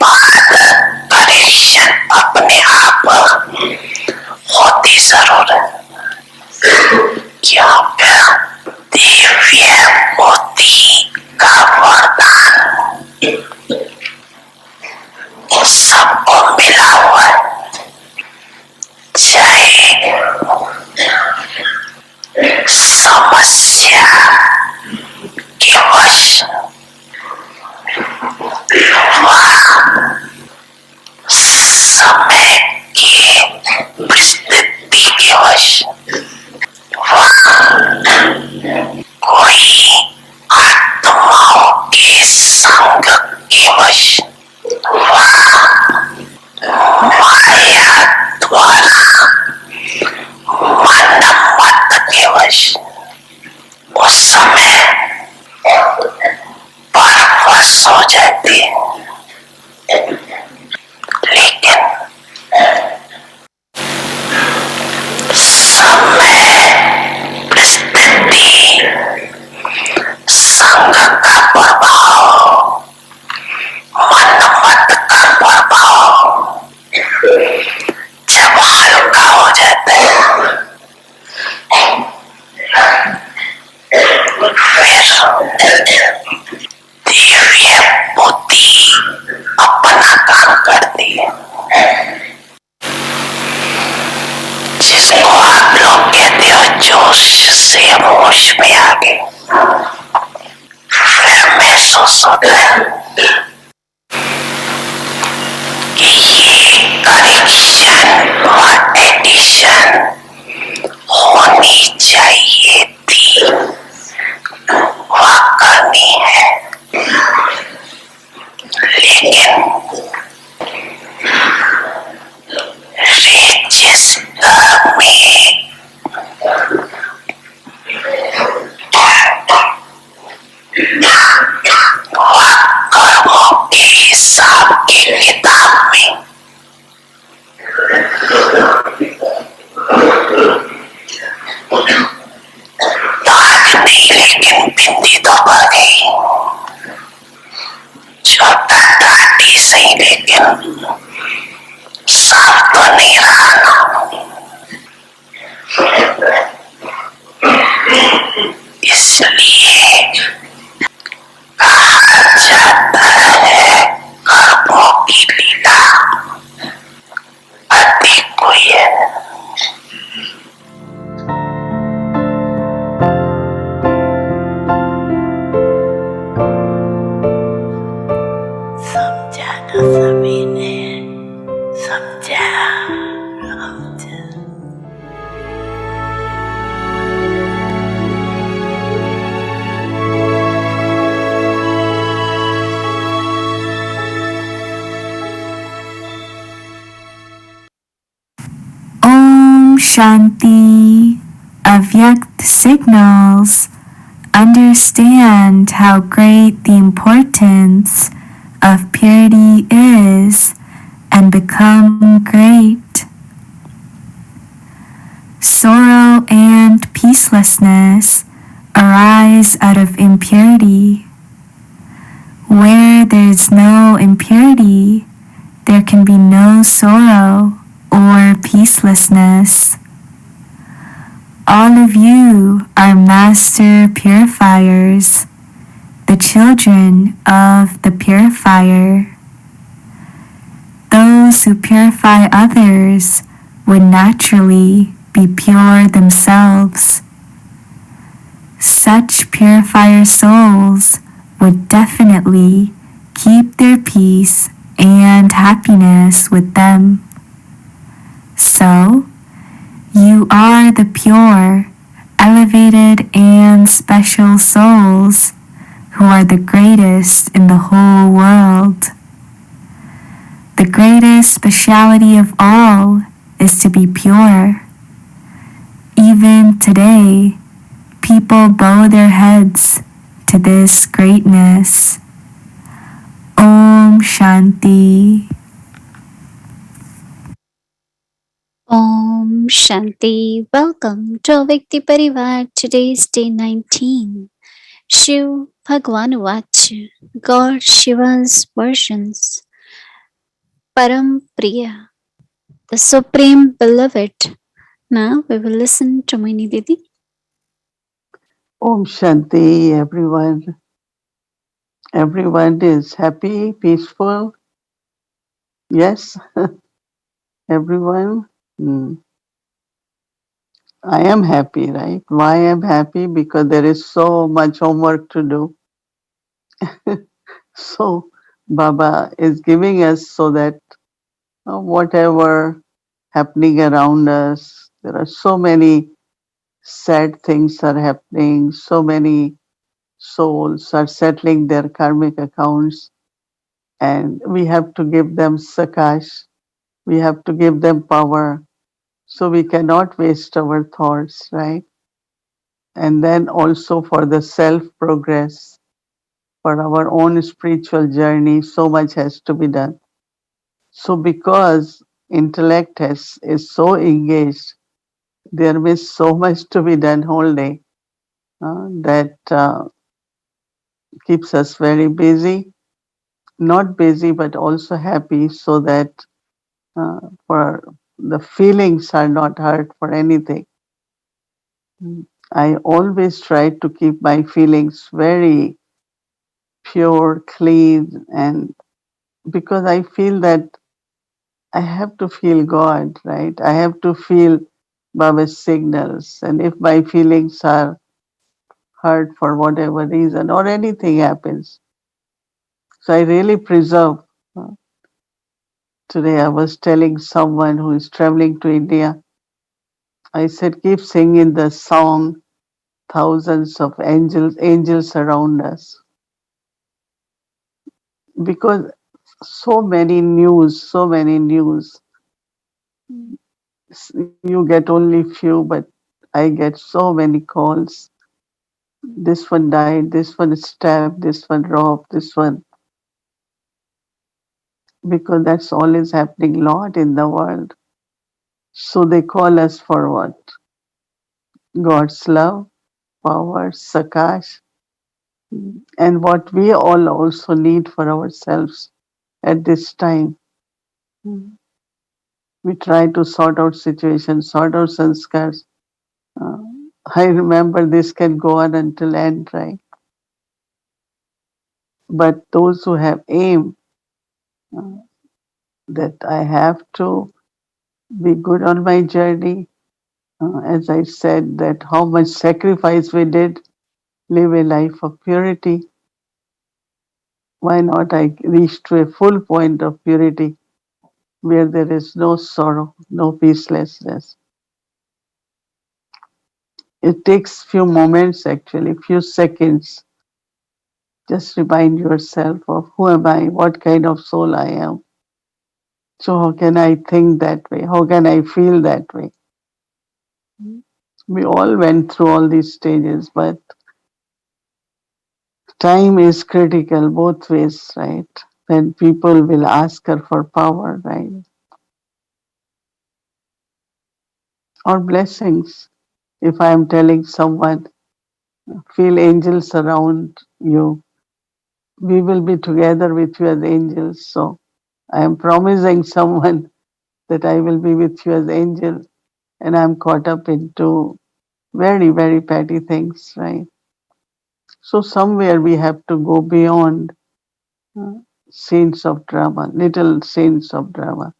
बाद कनेक्शन अपने आप होती जरूर है, क्योंकि दिव्य मोती का वरदान सबको मिला हुआ है। चाहे समस्या के वश समय की परिस्थिति के वश कोई आत्माओं के संग के वश माया द्वारा मन मत के वश उस समय परवश हो जाती है। लेकिन समय, परिस्थिति, संग का प्रभाव, मन मत का प्रभाव जब हल्का हो जाता है, फिर दिव्य बुद्धि अपना काम करती है, जिसको आप लोग कहते हो जोश से होश में आ गए। फिर महसूस होता है कि ये कनेक्शन और एडिशन होनी चाहिए थी, वह करनी है। लेकिन रजिस्टर में वह कर्मों के हिसाब की किताब में दाग नहीं, लेकिन बिंदी तो बढ़ गई। छोटा दाढ़ी सही, लेकिन साफ तो नहीं रहा ना। इसलिए कहा जाता है कर्मों की लीला अति कोई है। समझा ना सभी ने, समझा Shanti. Avyakt signals understand how great the importance of purity is and become great. Sorrow and peacelessness arise out of impurity. Where there is no impurity, there can be no sorrow or peacelessness. All of you are master purifiers, the children of the purifier. Those who purify others would naturally be pure themselves. Such purifier souls would definitely keep their peace and happiness with them. So, you are the pure, elevated, and special souls who are the greatest in the whole world. The greatest speciality of all is to be pure. Even today, people bow their heads to this greatness. Om Shanti. Om Shanti. Welcome to Avyakti Parivar. Today is day 19. Shiv Bhagwan Vach, God Shiva's versions. Param Priya, the Supreme Beloved. Now we will listen to Mohini Didi. Om Shanti, everyone. Everyone is happy, peaceful. Yes, everyone. Hmm. I am happy, right? Why I'm happy? Because there is so much homework to do. So Baba is giving us so that whatever happening around us, there are so many sad things are happening, so many souls are settling their karmic accounts, and we have to give them sakash, we have to give them power, so we cannot waste our thoughts, right? And then also for the self progress, for our own spiritual journey, so much has to be done. So because intellect is so engaged, there is so much to be done whole day that keeps us very busy, not busy but also happy, so that for the feelings are not hurt for anything. I always try to keep my feelings very pure, clean, and because I feel that I have to feel God, right? I have to feel Baba's signals. And if my feelings are hurt for whatever reason or anything happens, so I really preserve. uh, Today I was telling someone who is traveling to India, I said, keep singing the song, thousands of angels around us. Because so many news, you get only few, but I get so many calls. This one died, this one stabbed, this one robbed, this one, because that's all is happening lot in the world. So they call us for what? God's love, power, sakash, and what we all also need for ourselves at this time. We try to sort out situations, sort out sanskars. Uh, I remember this can go on until end, right? But those who have aim uh, that I have to be good on my journey, as I said, that how much sacrifice we did, live a life of purity. Why not I reach to a full point of purity where there is no sorrow, no peacelessness. It takes few moments actually, few seconds. Just remind yourself of who am I, what kind of soul I am. So how can I think that way? How can I feel that way? We all went through all these stages, but time is critical both ways, right? When people will ask her for power, right? Or blessings. If I am telling someone, feel angels around you, we will be together with you as angels. So I am promising someone that I will be with you as angel, and I'm caught up into very, very petty things, right? So somewhere we have to go beyond uh, scenes of drama, little scenes of drama.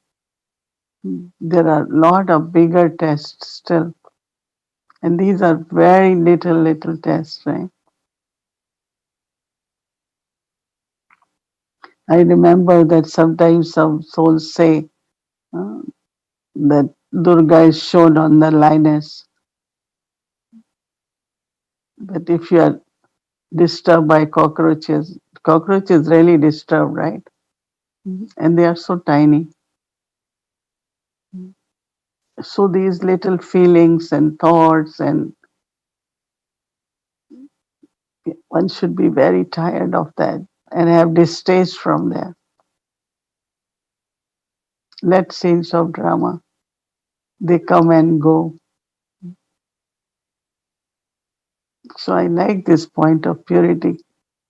There are a lot of bigger tests still, and these are very little tests, right? I remember that sometimes some souls say uh, that Durga is shown on the lioness, but if you are disturbed by cockroaches, cockroaches really disturb, right? And they are so tiny. So these little feelings and thoughts, and one should be very tired of that and have distaste from that. Let scenes of drama, they come and go. So I like this point of purity,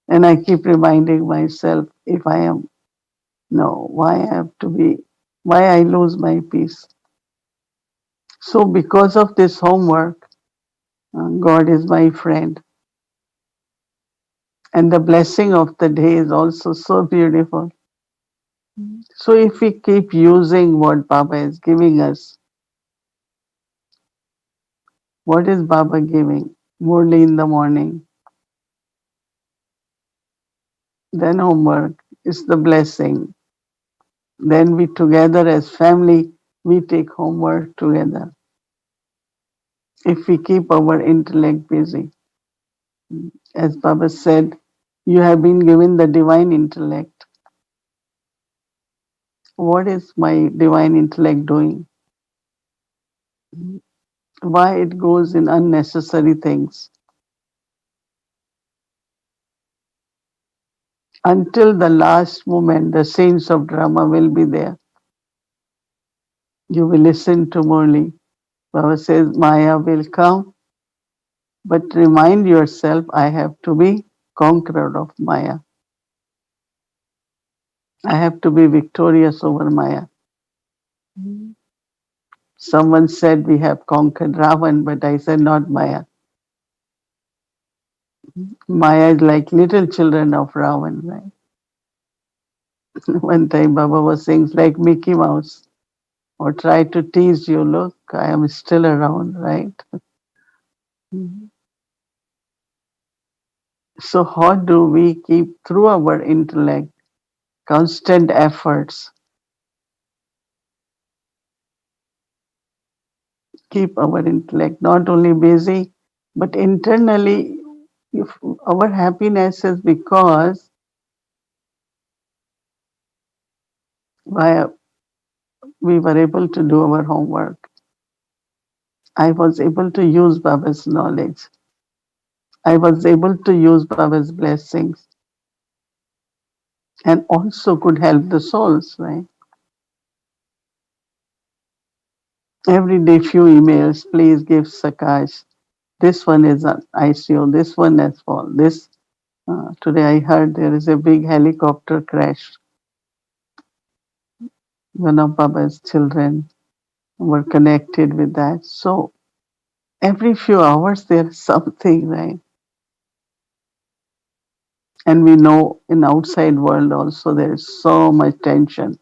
and I keep reminding myself, if I am No, why I lose my peace? So because of this homework, God is my friend. And the blessing of the day is also so beautiful. So if we keep using what Baba is giving us, what is Baba giving? Murli in the morning, then homework is the blessing. Then we together as family, we take homework together. If we keep our intellect busy, as Baba said, you have been given the divine intellect. What is my divine intellect doing? Why it goes in unnecessary things? Until the last moment, the saints of drama will be there. You will listen to Murli. Baba says, Maya will come, but remind yourself, I have to be conqueror of Maya. I have to be victorious over Maya. Someone said we have conquered Ravan, but I said not Maya. Maya is like little children of Ravan, right? One time Baba was saying it's like Mickey Mouse or try to tease you, look, I am still around, right? So how do we keep through our intellect, constant efforts, keep our intellect not only busy, but internally, if our happiness is because why we were able to do our homework. I was able to use Baba's knowledge. I was able to use Baba's blessings and also could help the souls, right? Every day, few emails, please give Sakash. This one is on ICU, this one has fallen. Today I heard there is a big helicopter crash. One of Baba's children were connected with that. So every few hours there's something, right? And we know in outside world also there is so much tension.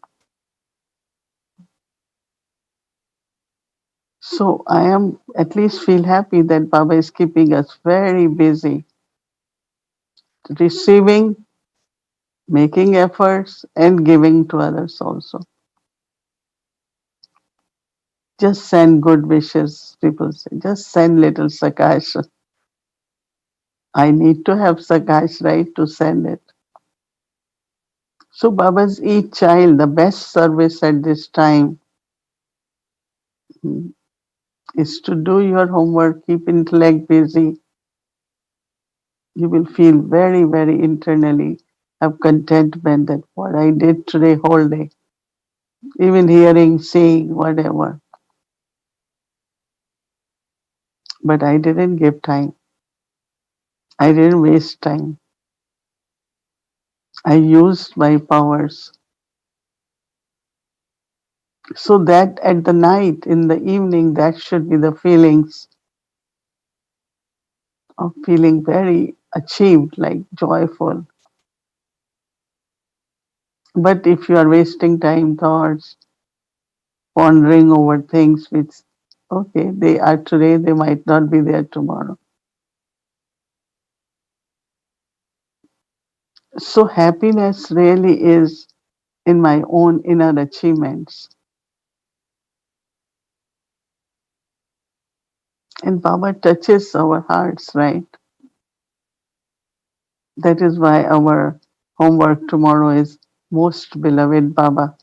So I am at least feel happy that Baba is keeping us very busy, receiving, making efforts, and giving to others also. Just send good wishes, people say. Just send little Sakash. I need to have Sakash, right, to send it. So Baba's each child, the best service at this time mm, is to do your homework, keep intellect busy. You will feel very, very internally have contentment that what I did today whole day, even hearing, seeing, whatever. But I didn't give time. I didn't waste time. I used my powers so that at the night, in the evening, that should be the feelings of feeling very achieved, like joyful. But if you are wasting time, thoughts, pondering over things which, okay, they are today, they might not be there tomorrow. So happiness really is in my own inner achievements. And Baba touches our hearts, right? That is why our homework tomorrow is most beloved Baba.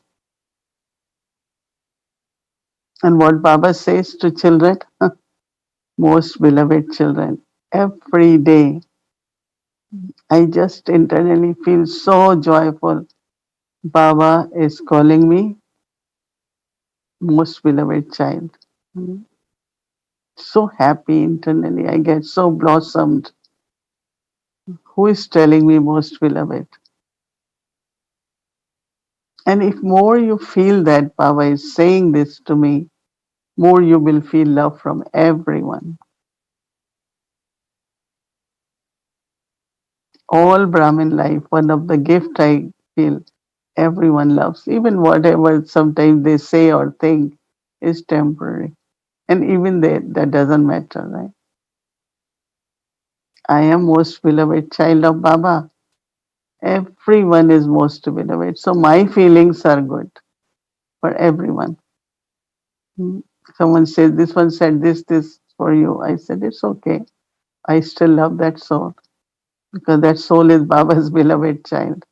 And what Baba says to children, most beloved children, every day I just internally feel so joyful. Baba is calling me most beloved child. Mm. So happy internally. I get so blossomed. Who is telling me most beloved? And if more you feel that Baba is saying this to me, more you will feel love from everyone. All Brahmin life, one of the gift I feel everyone loves. Even whatever sometimes they say or think is temporary. And even that doesn't matter, right? I am most beloved child of Baba. Everyone is most beloved. So my feelings are good for everyone. Hmm. Someone said, this one said this for you. I said, it's okay. I still love that soul because that soul is Baba's beloved child.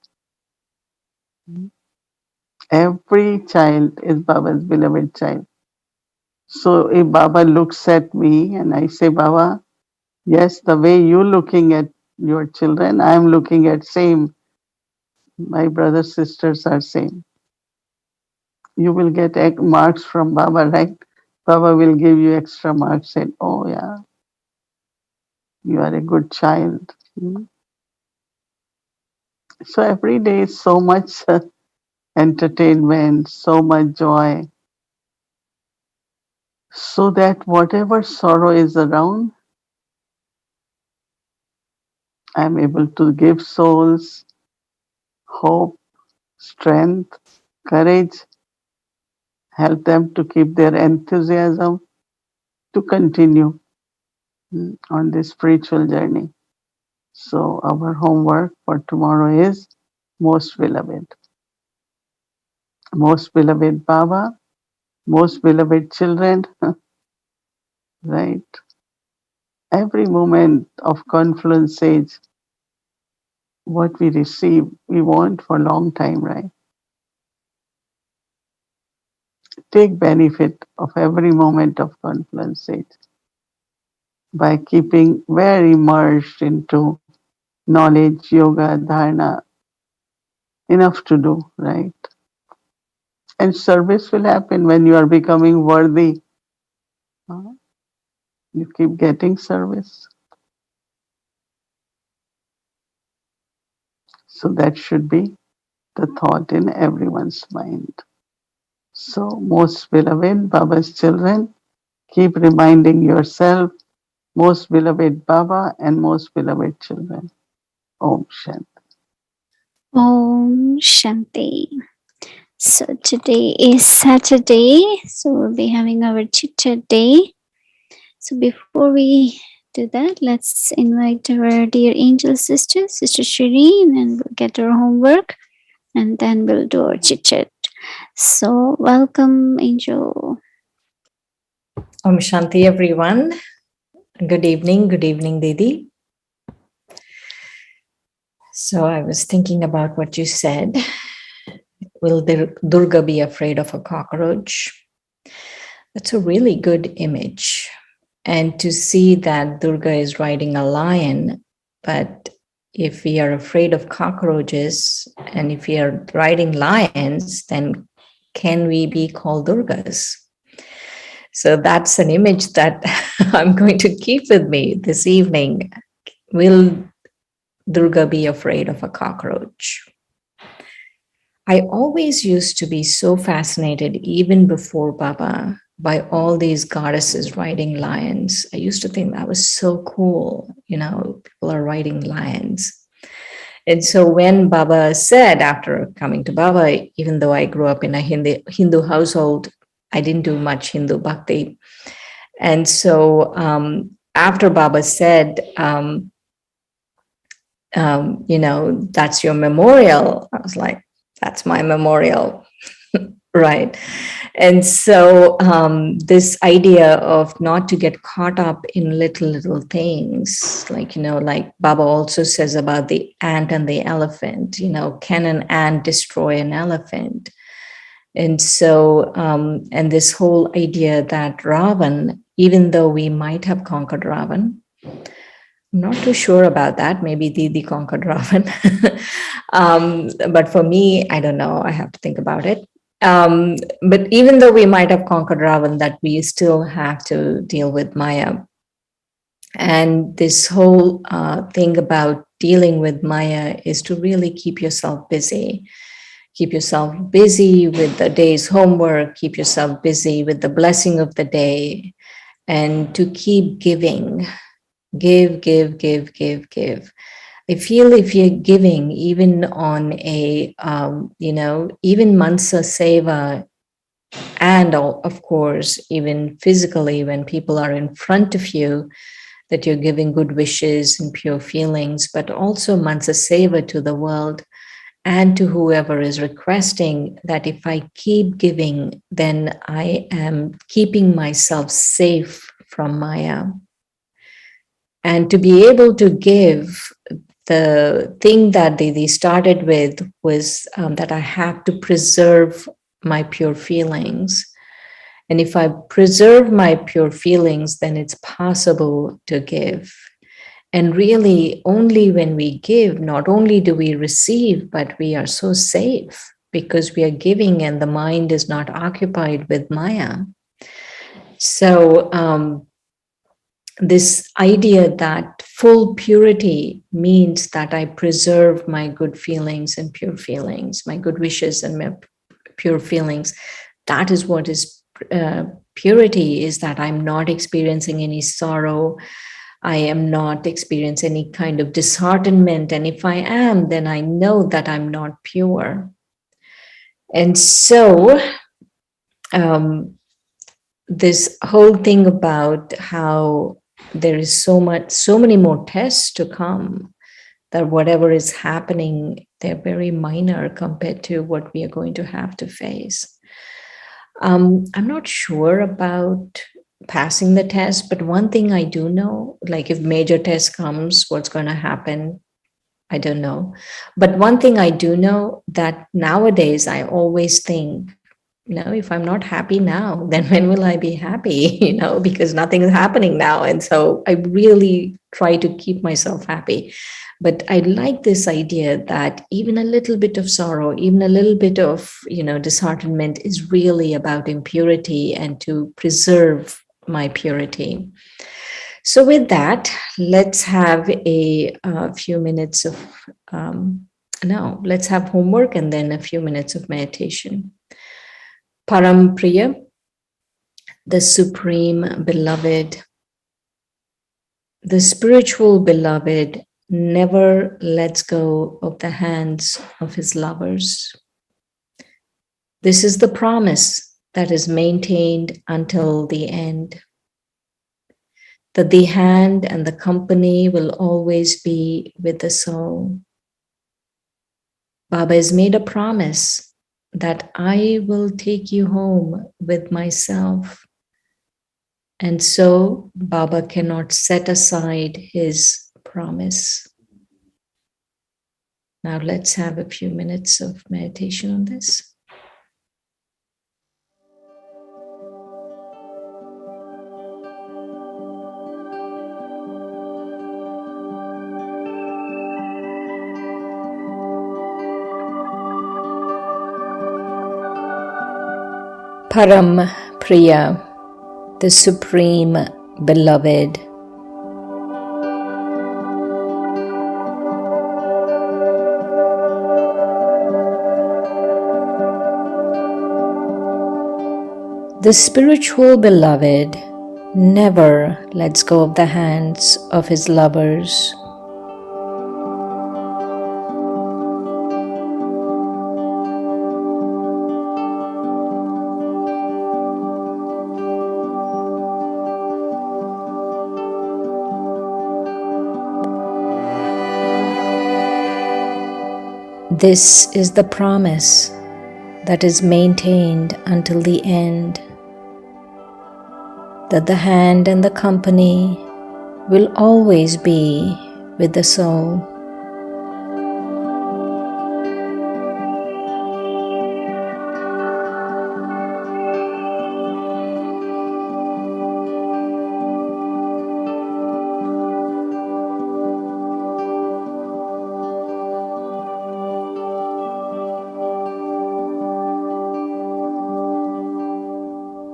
Every child is Baba's beloved child. So if Baba looks at me and I say, Baba, yes, the way you looking at your children, I am looking at same. My brothers, sisters are same. You will get marks from Baba, right? Baba will give you extra marks. Said, oh yeah, you are a good child. Hmm. So every day is so much entertainment, so much joy, so that whatever sorrow is around, I'm able to give souls hope, strength, courage, help them to keep their enthusiasm to continue on this spiritual journey. So our homework for tomorrow is most beloved Baba, most beloved children, right? Every moment of confluence sage, what we receive, we want for a long time, right? Take benefit of every moment of confluence sage by keeping very immersed into knowledge, yoga, dharana, enough to do, right? And service will happen when you are becoming worthy. uh, You keep getting service. So that should be the thought in everyone's mind. So, most beloved Baba's children, keep reminding yourself, most beloved Baba and most beloved children. Om Shanti. Om Shanti. So today is Saturday, so we'll be having our chit chat day. So before we do that, let's invite our dear angel sister, Sister Shireen, and we'll get our homework and then we'll do our chit chat. So welcome, Angel. Om Shanti, everyone. Good evening, Didi. So I was thinking about what you said. Will Durga be afraid of a cockroach? That's a really good image. And to see that Durga is riding a lion, but if we are afraid of cockroaches and if we are riding lions, then can we be called Durgas? So that's an image that I'm going to keep with me this evening. Will Durga be afraid of a cockroach? I always used to be so fascinated, even before Baba, by all these goddesses riding lions. I used to think that was so cool. People are riding lions. And so when Baba said, after coming to Baba, even though I grew up in a Hindu household, I didn't do much Hindu bhakti. And so after Baba said, that's your memorial, I was like, that's my memorial, right? And so this idea of not to get caught up in little things, like Baba also says about the ant and the elephant, can an ant destroy an elephant? And so, and this whole idea that Ravan, even though we might have conquered Ravan, I'm not too sure about that. Maybe Didi conquered Ravan. But for me, I don't know. I have to think about it. But even though we might have conquered Ravan, that we still have to deal with Maya. And this whole thing about dealing with Maya is to really keep yourself busy. keep yourself busy with the day's homework, keep yourself busy with the blessing of the day, and to keep giving. Give, give, give, give, give. I feel if you're giving, even on a, even Mansa Seva, and of course, even physically, when people are in front of you, that you're giving good wishes and pure feelings, but also Mansa Seva to the world and to whoever is requesting, that if I keep giving, then I am keeping myself safe from Maya. And to be able to give, the thing that they started with was that I have to preserve my pure feelings. And if I preserve my pure feelings, then it's possible to give. And really, only when we give, not only do we receive, but we are so safe because we are giving and the mind is not occupied with Maya. So, this idea that full purity means that I preserve my good feelings and pure feelings, my good wishes and my pure feelings. That is what is purity, is that I'm not experiencing any sorrow. I am not experiencing any kind of disheartenment. And if I am, then I know that I'm not pure. And so, this whole thing about how there is so many more tests to come, that whatever is happening, they're very minor compared to what we are going to have to face. I'm not sure about passing the test, but one thing I do know, like if major test comes, what's going to happen, I don't know. But one thing I do know, that nowadays I always think, if I'm not happy now, then when will I be happy? Because nothing is happening now. And so I really try to keep myself happy. But I like this idea that even a little bit of sorrow, even a little bit of, disheartenment is really about impurity and to preserve my purity. So with that, let's have a few minutes of, let's have homework and then a few minutes of meditation. Param Priya, the Supreme Beloved, the spiritual beloved never lets go of the hands of his lovers. This is the promise that is maintained until the end, that the hand and the company will always be with the soul. Baba has made a promise that I will take you home with myself. And so Baba cannot set aside his promise. Now let's have a few minutes of meditation on this. Param Priya, the Supreme Beloved. The spiritual beloved never lets go of the hands of his lovers. This is the promise that is maintained until the end, that the hand and the company will always be with the soul.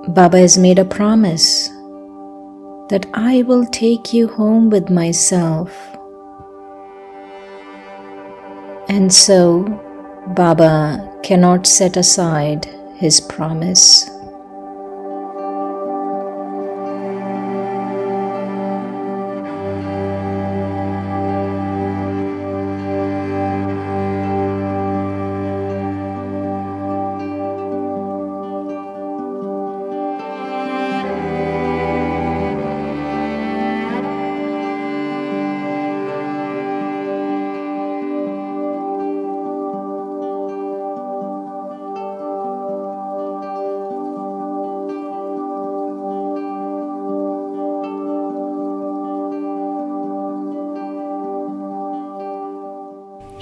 Baba has made a promise that I will take you home with myself. And so Baba cannot set aside his promise.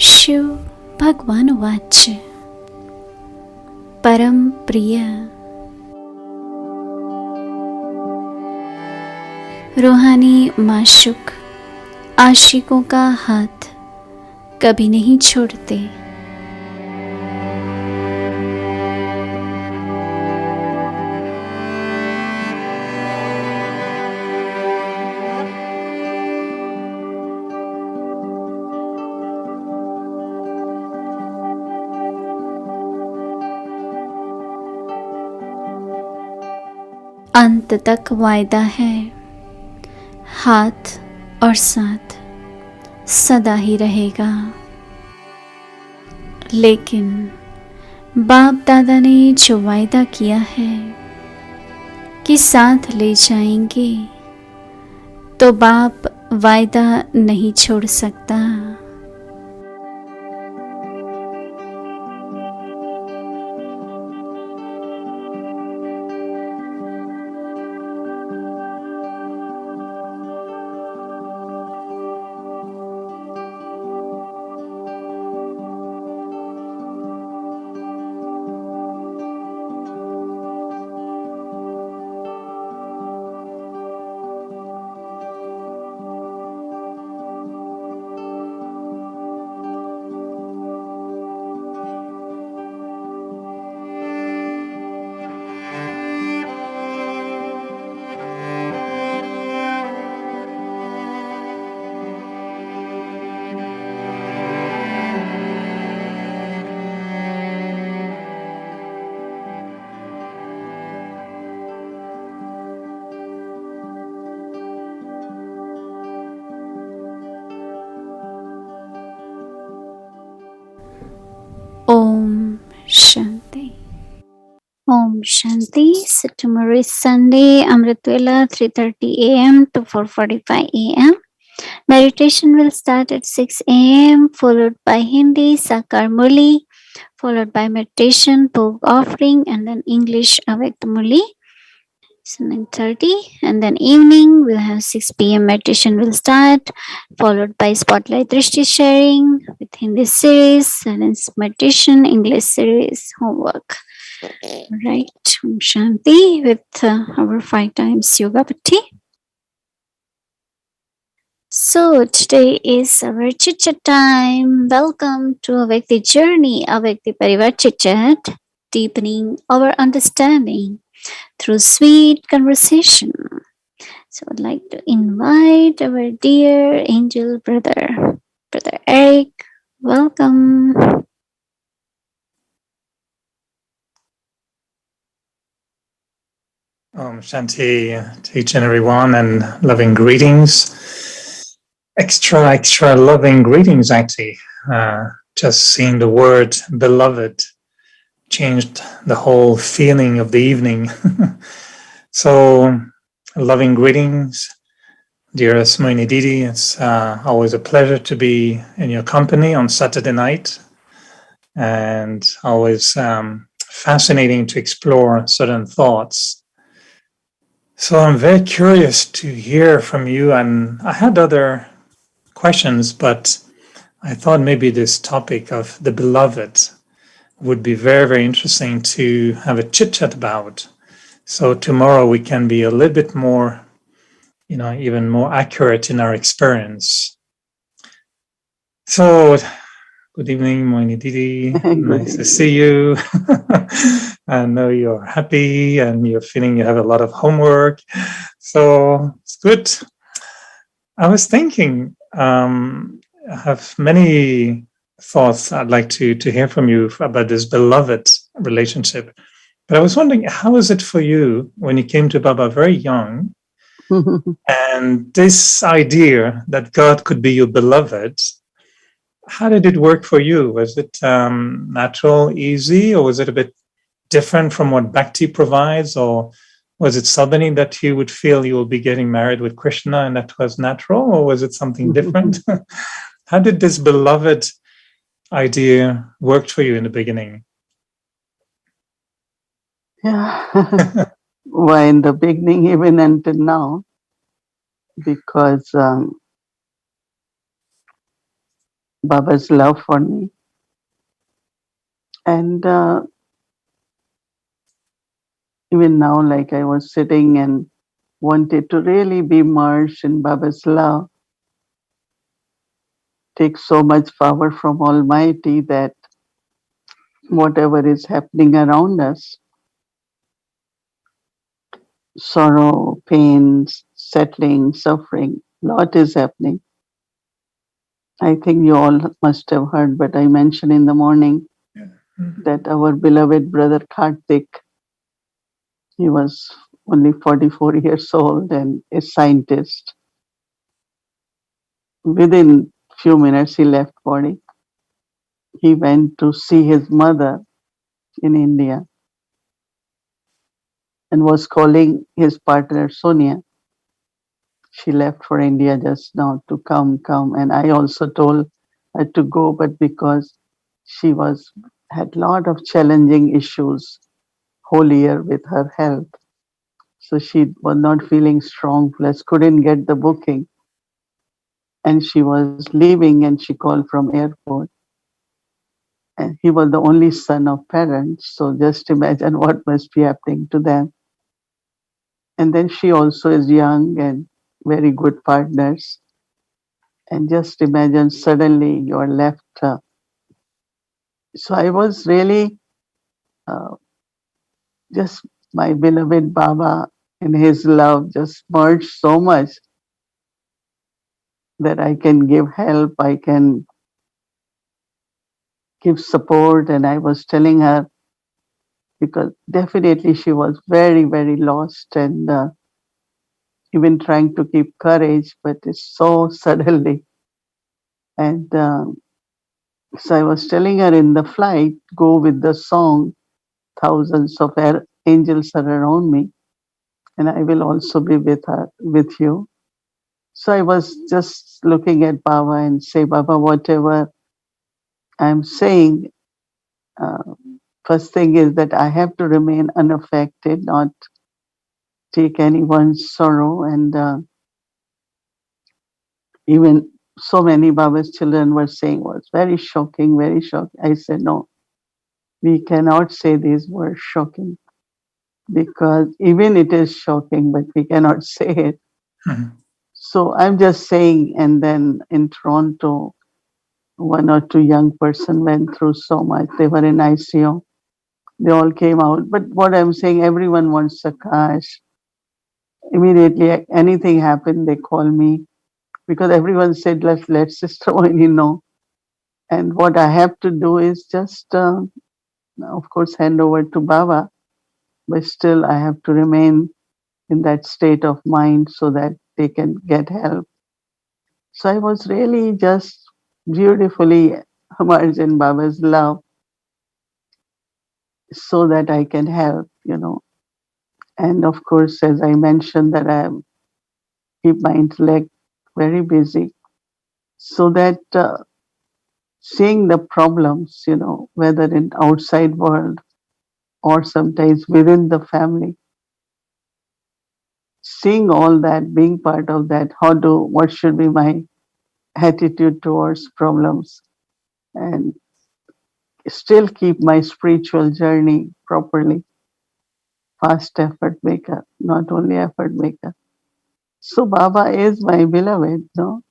Shiv भगवान watch परम प्रिय रूहानी माशूक आशिकों का हाथ कभी नहीं छोड़ते। अंत तक वायदा है, हाथ और साथ सदा ही रहेगा। लेकिन बाप दादा ने जो वायदा किया है कि साथ ले जाएंगे, तो बाप वायदा नहीं छोड़ सकता। Om Shanti. Om Shanti. So tomorrow is Sunday, Amritwela 3:30 a.m. to 4:45 a.m. Meditation will start at 6 a.m. followed by Hindi Sakar Murli, followed by meditation, Bhog offering, and then English Avyakt Murli. So 9:30, and then evening we'll have 6 p.m. meditation will start, followed by spotlight drishti sharing with Hindi series, silence meditation, English series, homework. Right, Om Shanti with our 5 times yoga patti. So today is our chit chat time. Welcome to Avyakti Journey, Avyakti Parivar Chit Chat, deepening our understanding through sweet conversation. So I'd like to invite our dear angel brother, Brother Eric. Welcome. Shanti to each and everyone, and loving greetings. Extra loving greetings, actually. Just seeing the word beloved changed the whole feeling of the evening. So, loving greetings, dearest Mohini Didi. It's always a pleasure to be in your company on Saturday night, and always fascinating to explore certain thoughts. So I'm very curious to hear from you, and I had other questions, but I thought maybe this topic of the beloved would be very, very interesting to have a chit chat about. So tomorrow we can be a little bit more, even more accurate in our experience. So good evening, Mohini Didi. Nice to see you. I know you're happy and you're feeling you have a lot of homework. So it's good. I was thinking, I have many thoughts I'd like to hear from you about this beloved relationship. But I was wondering, how is it for you when you came to Baba very young, and this idea that God could be your beloved, how did it work for you? Was it natural, easy, or was it a bit different from what Bhakti provides? Or was it suddenly that you would feel you will be getting married with Krishna and that was natural? Or was it something different? How did this beloved idea work for you in the beginning? Yeah. Why, in the beginning, even until now, because Baba's love for me. And even now, like I was sitting and wanted to really be immersed in Baba's love, takes so much power from Almighty that whatever is happening around us, sorrow, pain, settling, suffering, lot is happening. I think you all must have heard, but I mentioned in the morning that our beloved brother Karthik, he was only 44 years old and a scientist. Within few minutes, he left body. He went to see his mother in India and was calling his partner Sonia. She left for India just now to come. And I also told her to go, but because she had lot of challenging issues whole year with her health. So she was not feeling strong, plus couldn't get the booking. And she was leaving and she called from airport. And he was the only son of parents. So just imagine what must be happening to them. And then she also is young and very good partners. And just imagine suddenly you're left. So I was really uh, just my beloved Baba and his love just merged so much that I can give help, I can give support. And I was telling her, because definitely she was very, very lost and even trying to keep courage, but it's so suddenly. And so I was telling her in the flight, go with the song, thousands of angels are around me, and I will also be with you. So I was just looking at Baba and say, Baba, whatever I'm saying, uh, first thing is that I have to remain unaffected, not take anyone's sorrow. And even so many Baba's children were saying was very shocking, very shocking. I said, no, we cannot say these words shocking, because even it is shocking, but we cannot say it. Mhm. So I'm just saying, and then in Toronto, one or two young person went through so much. They were in ICU. They all came out. But what I'm saying, everyone wants Akash. Immediately, anything happened, they call me, because everyone said, let Sister Mohini know. And what I have to do is just, of course, hand over to Baba, but still I have to remain in that state of mind so that they can get help. So I was really just beautifully immersed in Baba's love so that I can help. And of course, as I mentioned, that I keep my intellect very busy so that seeing the problems, whether in outside world or sometimes within the family, seeing all that, being part of that, what should be my attitude towards problems, and still keep my spiritual journey properly. Fast effort maker, not only effort maker. So Baba is my beloved, no?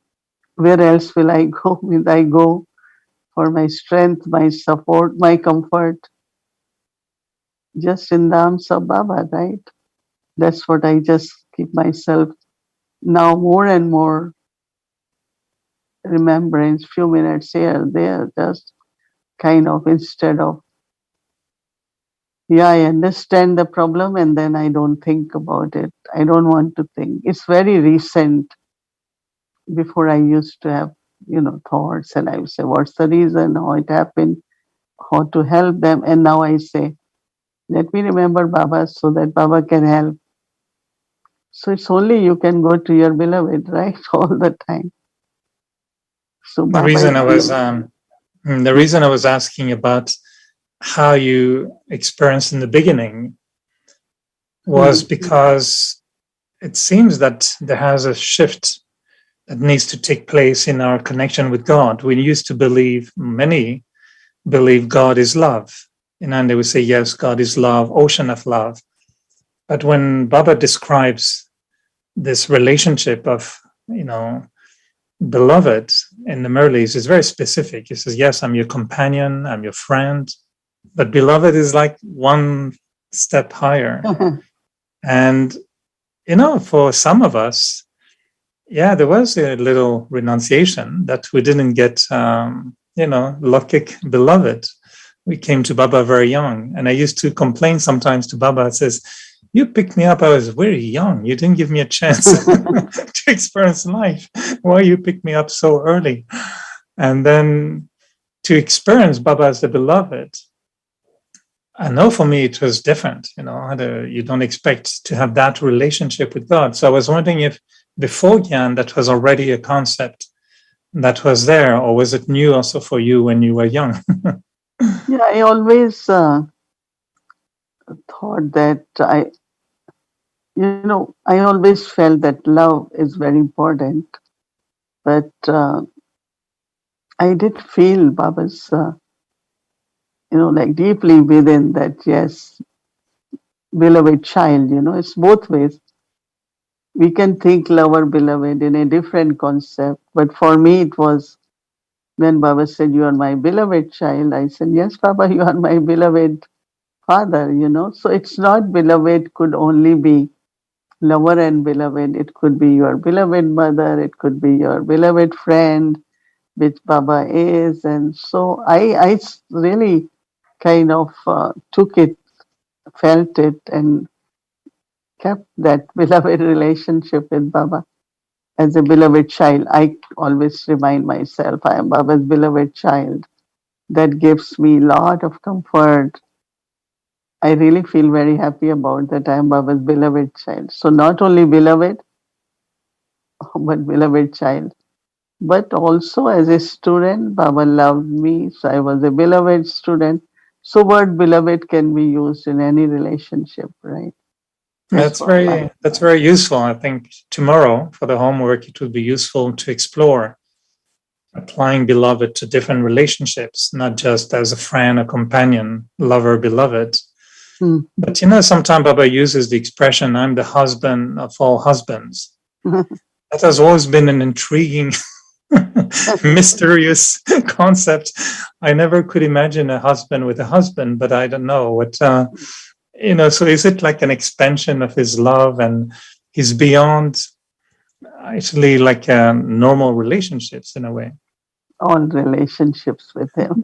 Where else will I go? Will I go for my strength, my support, my comfort? Just in the arms of Baba, right? That's what I just keep myself now more and more remembrance, few minutes here, there, just kind of instead of, yeah, I understand the problem and then I don't think about it. I don't want to think. It's very recent. Before I used to have, thoughts and I would say, what's the reason, how it happened, how to help them. And now I say, let me remember Baba so that Baba can help. So it's only you can go to your beloved, right? All the time. So The Baba reason is I was the reason I was asking about how you experienced in the beginning was because it seems that there has a shift that needs to take place in our connection with God. We used to believe, many believe God is love. And they would say, yes, God is love, ocean of love. But when Baba describes this relationship of, beloved in the Murlis, it's very specific. He says, yes, I'm your companion, I'm your friend. But beloved is like one step higher. And, for some of us, yeah, there was a little renunciation that we didn't get, Lokik beloved. We came to Baba very young. And I used to complain sometimes to Baba. It says, you picked me up. I was very young. You didn't give me a chance to experience life. Why you picked me up so early? And then to experience Baba as the beloved, I know for me it was different. You don't expect to have that relationship with God. So I was wondering if before Gyan that was already a concept that was there, or was it new also for you when you were young? Yeah, I always thought that I always felt that love is very important, but I did feel Baba's, like deeply within that, yes, beloved child, it's both ways. We can think lover, beloved in a different concept, but for me it was when Baba said, you are my beloved child, I said, yes, Baba, you are my beloved father, So it's not beloved could only be lover and beloved. It could be your beloved mother. It could be your beloved friend, which Baba is. And so I really kind of took it, felt it, and kept that beloved relationship with Baba. As a beloved child, I always remind myself I am Baba's beloved child. That gives me a lot of comfort. I really feel very happy about that I am Baba's beloved child. So not only beloved, but beloved child. But also as a student, Baba loved me, so I was a beloved student. So word beloved can be used in any relationship, right? As for life. That's very useful. I think tomorrow for the homework it would be useful to explore applying beloved to different relationships, not just as a friend, a companion, lover, beloved. But sometimes Baba uses the expression, I'm the husband of all husbands. That has always been an intriguing, mysterious concept. I never could imagine a husband with a husband, but I don't know what, so is it like an expansion of his love and he's beyond actually like normal relationships in a way? All relationships with him.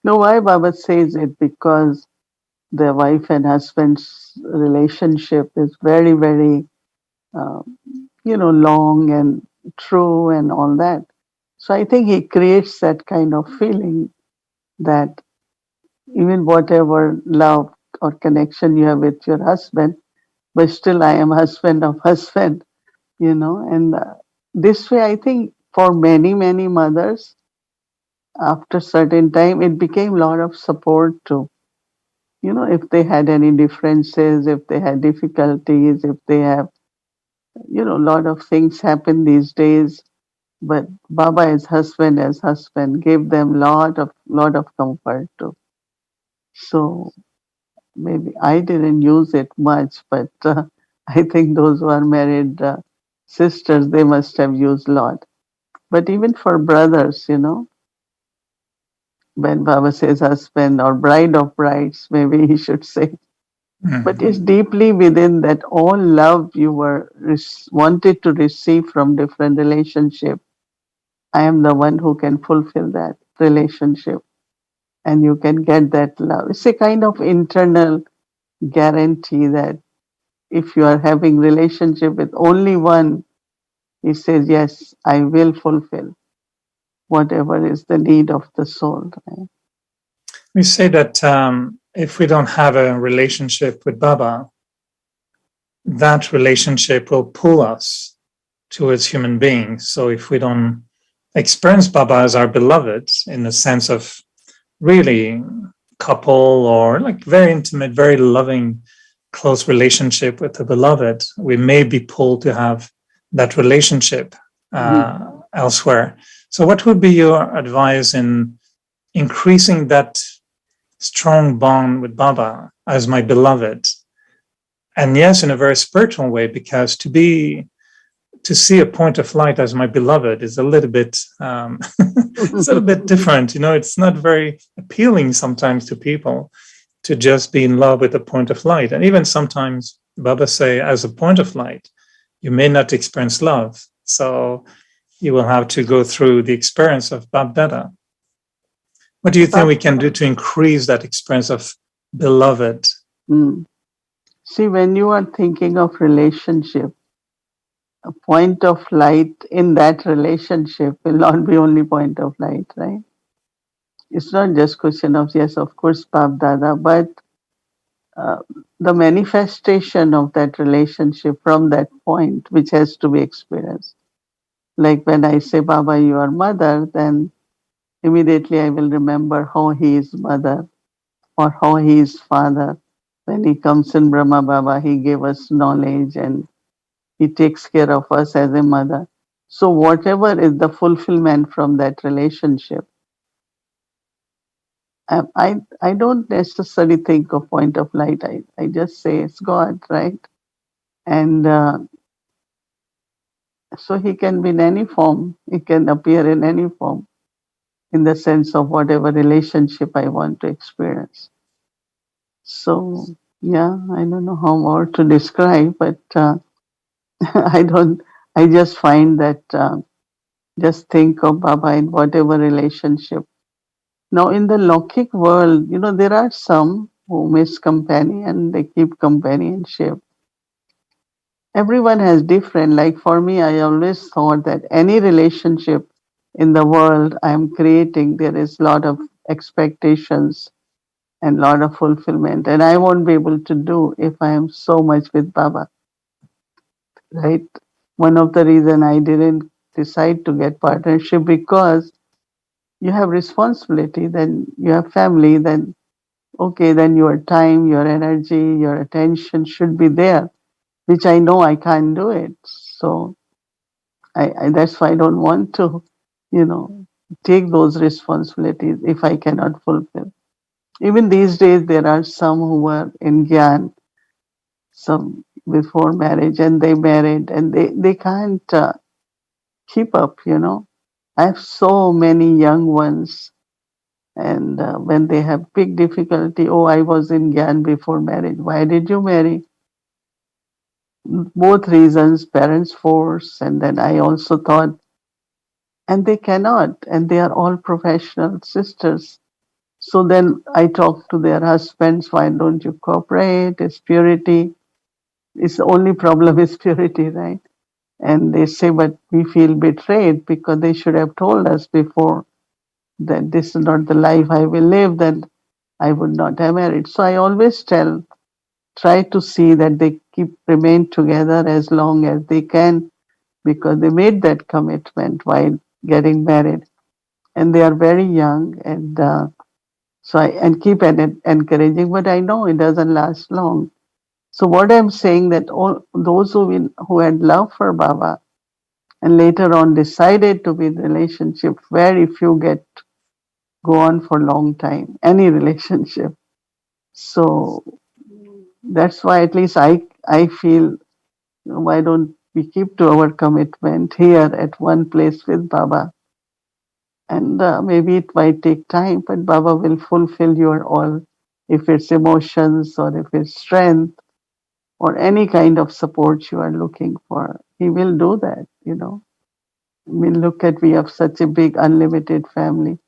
No, why Baba says it? Because the wife and husband's relationship is very, very, uh, long and true and all that. So I think he creates that kind of feeling that even whatever love or connection you have with your husband, but still I am husband of husband, and this way I think for many, many mothers, after certain time, it became a lot of support too. If they had any differences, if they had difficulties, if they have, a lot of things happen these days, but Baba as husband gave them lot of comfort too. So maybe I didn't use it much, but I think those who are married sisters, they must have used a lot. But even for brothers, when Baba says husband or bride of brides, maybe he should say. But it's deeply within that all love you were wanted to receive from different relationship. I am the one who can fulfill that relationship, and you can get that love. It's a kind of internal guarantee that if you are having relationship with only one, he says, yes, I will fulfill whatever is the need of the soul. Right? We say that if we don't have a relationship with Baba, that relationship will pull us towards human beings. So if we don't experience Baba as our beloved in the sense of really couple or like very intimate, very loving, close relationship with the beloved, we may be pulled to have that relationship elsewhere. So what would be your advice in increasing that strong bond with Baba as my beloved? And yes, in a very spiritual way, because to see a point of light as my beloved is a little bit it's a little bit different. It's not very appealing sometimes to people to just be in love with a point of light. And even sometimes Baba say, as a point of light, you may not experience love. So you will have to go through the experience of Bab Dada. What do you think we can do to increase that experience of beloved? See, when you are thinking of relationship, a point of light in that relationship will not be only point of light, right? It's not just question of, yes, of course, Bab Dada, but uh, the manifestation of that relationship from that point, which has to be experienced. Like when I say, Baba, you are mother, then immediately I will remember how he is mother or how he is father. When he comes in Brahma Baba, he gave us knowledge and he takes care of us as a mother. So whatever is the fulfillment from that relationship, I don't necessarily think of point of light. I just say it's God, right? And so he can be in any form. He can appear in any form in the sense of whatever relationship I want to experience. So yeah, I don't know how more to describe, but I don't. I just find that just think of Baba in whatever relationship. Now in the Lokik world, there are some who miss companion. They keep companionship. Everyone has different. Like for me, I always thought that any relationship in the world I am creating, there is a lot of expectations and lot of fulfillment, and I won't be able to do if I am so much with Baba, right? One of the reason I didn't decide to get partnership, because you have responsibility, then you have family, then okay, then your time, your energy, your attention should be there, which I know I can't do it. So I that's why I don't want to, you know, take those responsibilities if I cannot fulfill. Even these days, there are some who are in Gyan, some before marriage, and they married, and they can't keep up. I have so many young ones, and when they have big difficulty, oh, I was in Gyan before marriage. Why did you marry? Both reasons, parents force, and then I also thought, and they cannot, and they are all professional sisters. So then I talk to their husbands, why don't you cooperate? It's purity. It's the only problem is purity, right? And they say, but we feel betrayed because they should have told us before that this is not the life I will live, then I would not have married. So I always try to see that they remain together as long as they can, because they made that commitment while getting married, and they are very young, and so and keep encouraging. But I know it doesn't last long. So what I'm saying, that all those who had love for Baba and later on decided to be in relationship, very few go on for a long time, any relationship. So that's why at least I feel, why don't we keep to our commitment here at one place with Baba, and maybe it might take time, but Baba will fulfill your all, if it's emotions or if it's strength or any kind of support you are looking for, he will do that. I mean, look at, we have such a big unlimited family.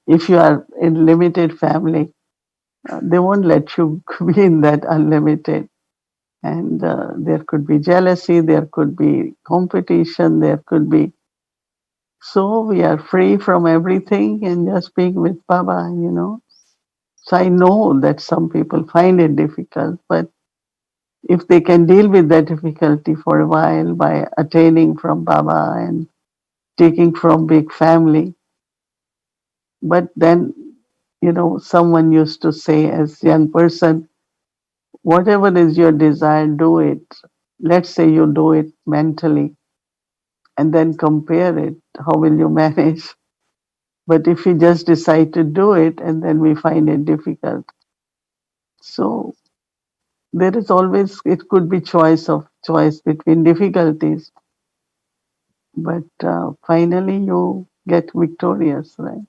If you are in limited family, they won't let you be in that unlimited. And there could be jealousy, there could be competition, there could be. So we are free from everything and just being with Baba, you know. So I know that some people find it difficult, but if they can deal with that difficulty for a while by attaining from Baba and taking from big family, but then, you know, someone used to say as young person, whatever is your desire, do it. Let's say you do it mentally and then compare it. How will you manage? But if we just decide to do it and then we find it difficult. So there is always, it could be choice between difficulties, but finally you get victorious, right?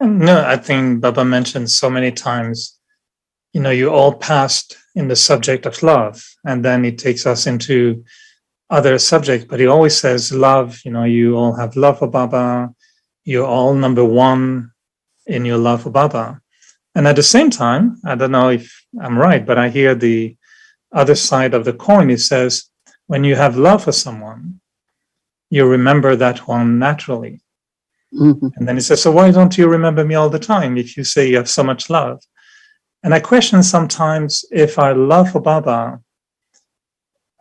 No, I think Baba mentioned so many times, you know, you all passed in the subject of love, and then he takes us into other subjects, but he always says love, you know, you all have love for Baba, you're all number one in your love for Baba. And at the same time, I don't know if I'm right, but I hear the other side of the coin. It says, when you have love for someone, you remember that one naturally. Mm-hmm. And then he says, so why don't you remember me all the time if you say you have so much love? And I question sometimes if our love for Baba,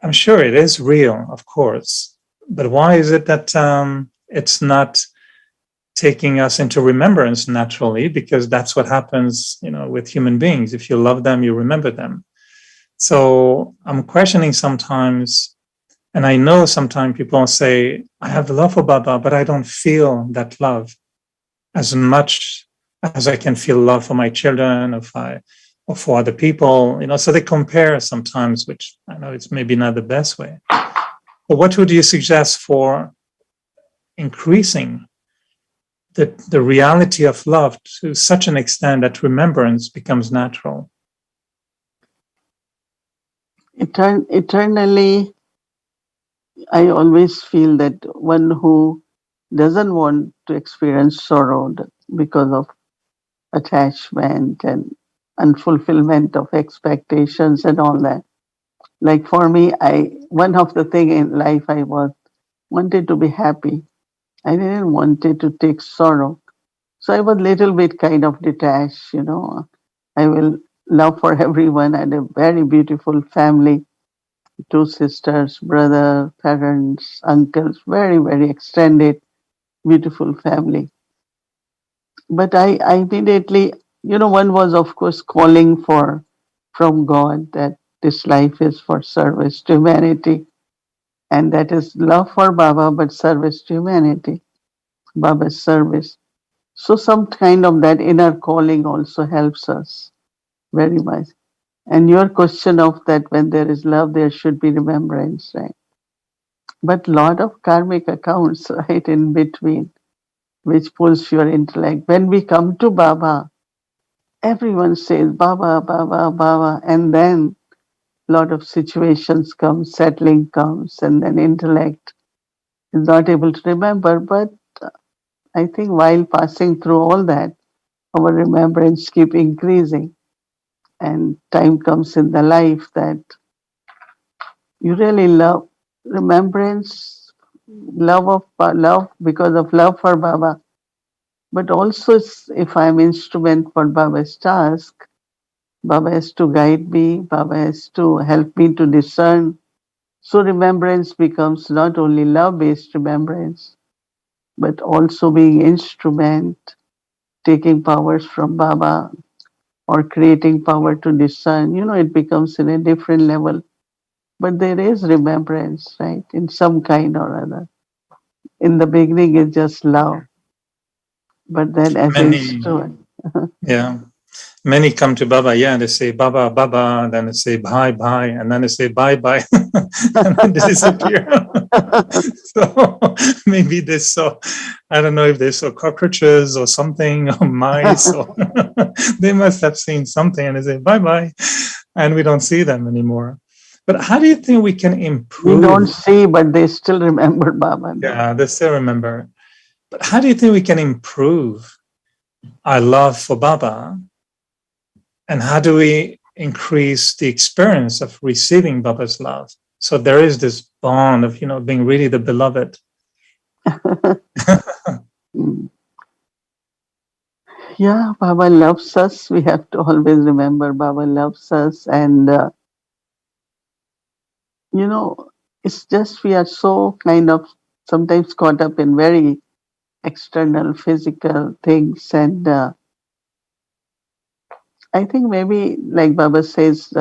I'm sure it is real, of course, but why is it that it's not taking us into remembrance naturally? Because that's what happens, you know, with human beings. If you love them, you remember them. So I'm questioning sometimes, and I know sometimes people say, I have love for Baba, but I don't feel that love as much as I can feel love for my children or for other people, you know, so they compare sometimes, which I know it's maybe not the best way. But what would you suggest for increasing the reality of love to such an extent that remembrance becomes natural? Eternally, I always feel that one who doesn't want to experience sorrow because of attachment and unfulfillment of expectations and all that. Like for me, one of the thing in life I wanted to be happy. I didn't wanted to take sorrow. So I was little bit kind of detached, you know. I will love for everyone. I had a very beautiful family, two sisters, brother, parents, uncles, very, very extended, beautiful family. But I immediately, you know, one was of course calling from God that this life is for service to humanity. And that is love for Baba, but service to humanity. Baba's service. So some kind of that inner calling also helps us very much. And your question of that when there is love, there should be remembrance, right? But lot of karmic accounts, right, in between, which pulls your intellect. When we come to Baba, everyone says Baba, Baba, Baba, and then lot of situations come, settling comes, and then intellect is not able to remember. But I think while passing through all that, our remembrance keep increasing, and time comes in the life that you really love remembrance, love because of love for Baba, but also if I'm instrument for Baba's task, Baba has to guide me, Baba has to help me to discern. So remembrance becomes not only love-based remembrance, but also being instrument, taking powers from Baba or creating power to discern. You know, it becomes in a different level. But there is remembrance, right, in some kind or other. In the beginning, it's just love. But then as an Many, instrument, yeah, many come to Baba, yeah, and they say Baba, Baba, and then they say bye, bye, and then they say bye, bye, and then they disappear. So maybe they saw, I don't know if they saw cockroaches or something, or mice, or they must have seen something, and they say bye, bye, and we don't see them anymore. But how do you think we can We improve? don't see, but they still remember Baba. Yeah, they still remember. But how do you think we can improve our love for Baba? And how do we increase the experience of receiving Baba's love? So there is this bond of, being really the beloved. Mm. Yeah, Baba loves us. We have to always remember Baba loves us. And, it's just we are so kind of sometimes caught up in very external physical things. And I think maybe, like Baba says,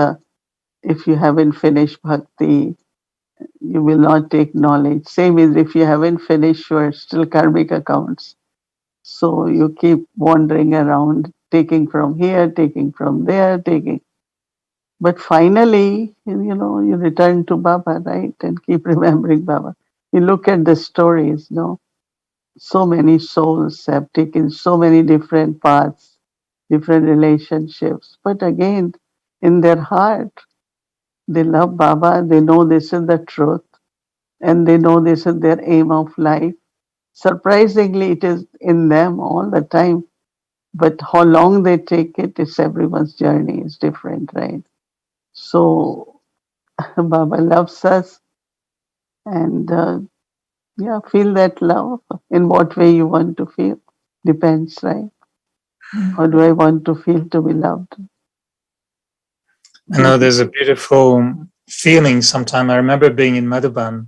if you haven't finished bhakti, you will not take knowledge. Same as if you haven't finished your still karmic accounts. So you keep wandering around, taking from here, taking from there, taking. But finally, you return to Baba, right? And keep remembering Baba. You look at the stories, so many souls have taken so many different paths, different relationships. But again, in their heart, they love Baba, they know this is the truth, and they know this is their aim of life. Surprisingly, it is in them all the time. But how long they take it is everyone's journey is different, right? So Baba loves us, and yeah, feel that love in what way you want to feel. Depends, right? How do I want to feel to be loved? I know there's a beautiful feeling sometimes. I remember being in Madhuban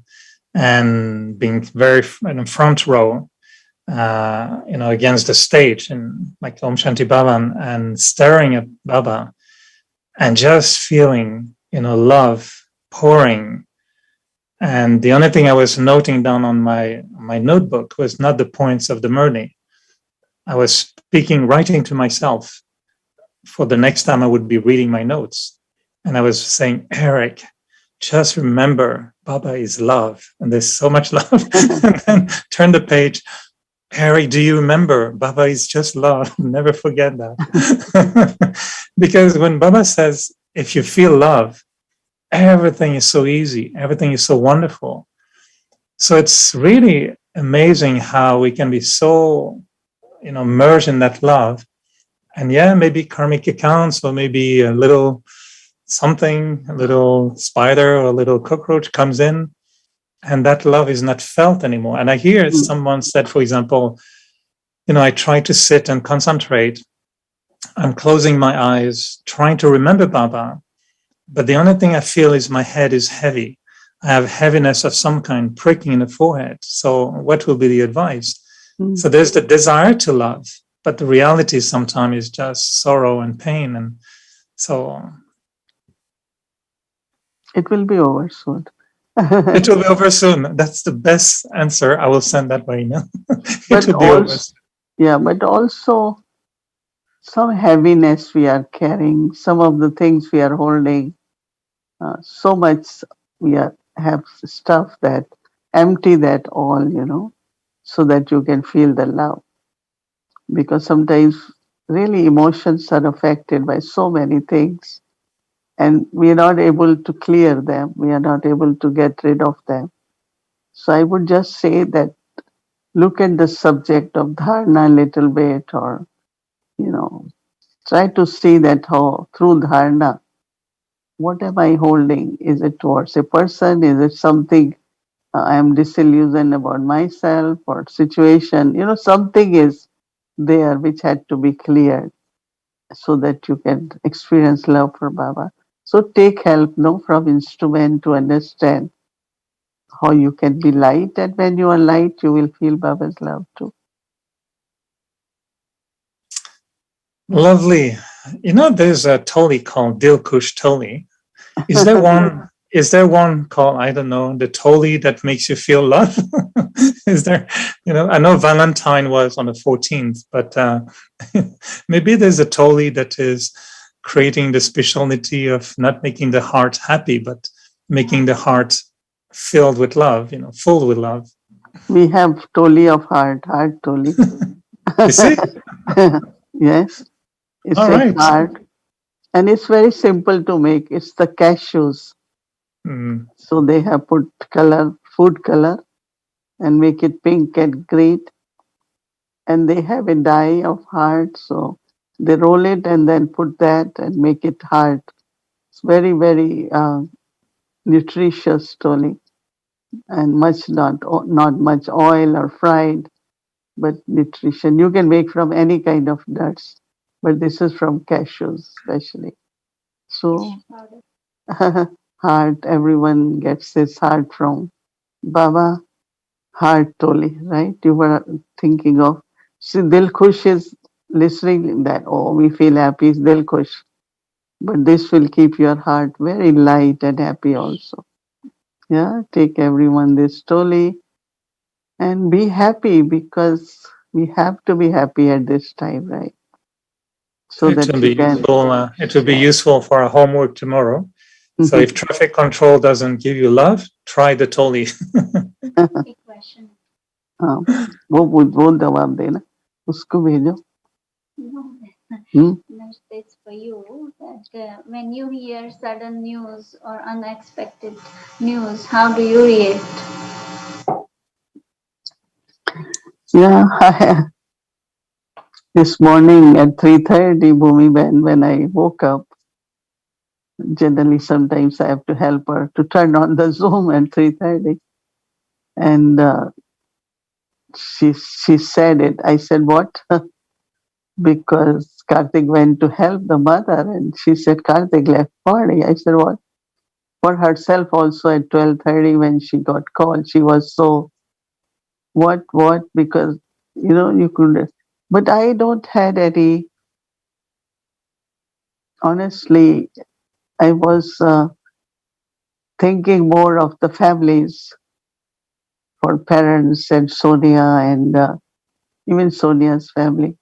and being very in the front row, against the stage in like Om Shanti Bhavan and staring at Baba and just feeling, love pouring. And the only thing I was noting down on my notebook was not the points of the Murni. I was writing to myself for the next time I would be reading my notes. And I was saying, Eric, just remember Baba is love. And there's so much love. And then turn the page. Eric, do you remember Baba is just love? Never forget that. Because when Baba says, if you feel love, everything is so easy. Everything is so wonderful. So it's really amazing how we can be so, immersed in that love. And yeah, maybe karmic accounts or maybe a little something, a little spider or a little cockroach comes in and that love is not felt anymore. And I hear someone said, for example, I try to sit and concentrate. I'm closing my eyes, trying to remember Baba. But the only thing I feel is my head is heavy. I have heaviness of some kind pricking in the forehead. So what will be the advice? So there's the desire to love, but the reality sometimes is just sorrow and pain. And so it will be over soon. It will be over soon. That's the best answer. I will send that by email. It will be over soon. Yeah, but also some heaviness we are carrying, some of the things we are holding, so much we have stuff that empty that all, so that you can feel the love. Because sometimes really emotions are affected by so many things and we are not able to clear them. We are not able to get rid of them. So I would just say that look at the subject of dharana a little bit or, try to see that how through dharana, what am I holding? Is it towards a person? Is it something I am disillusioned about myself or situation? Something is there which had to be cleared so that you can experience love for Baba. So take help from instrument to understand how you can be light, and when you are light, you will feel Baba's love too. Lovely. There's a Toli called Dilkush Toli. Is there one? Is there one called, I don't know, the Toli that makes you feel love? Is there, I know Valentine was on the 14th, but maybe there's a Toli that is creating the speciality of not making the heart happy, but making the heart filled with love, full with love. We have Toli of heart Toli. You see? Yes. It's All a right. heart. And it's very simple to make. It's the cashews. Mm. So they have put color, food color, and make it pink and green. And they have a dye of heart. So they roll it and then put that and make it heart. It's very, very nutritious totally, and not much oil or fried, but nutrition. You can make from any kind of nuts, but this is from cashews especially. So heart, everyone gets this heart from Baba. Heart totally, right? You were thinking of. See, Dil Khush is listening that, oh, we feel happy, is Dil Khush. But this will keep your heart very light and happy also. Yeah, take everyone this slowly and be happy, because we have to be happy at this time, right? So It that will you be can. useful. It will be useful for our homework tomorrow. So if traffic control doesn't give you love, try the Toli. एक question. हाँ, वो जवाब देना, उसको भेजो. No, Hmm? no, it's for you that when you hear sudden news or unexpected news, how do you react? Yeah, this morning at 3:30, Bhumi Ben, when I woke up, generally sometimes I have to help her to turn on the Zoom at 3:30, and she said it. I said, "What?" Because Karthik went to help the mother, and she said Karthik left party. I said, "What?" For herself also at 12:30 when she got called, she was so what? Because you could, but I don't had any. Honestly, I was thinking more of the families, for parents and Sonia and even Sonia's family.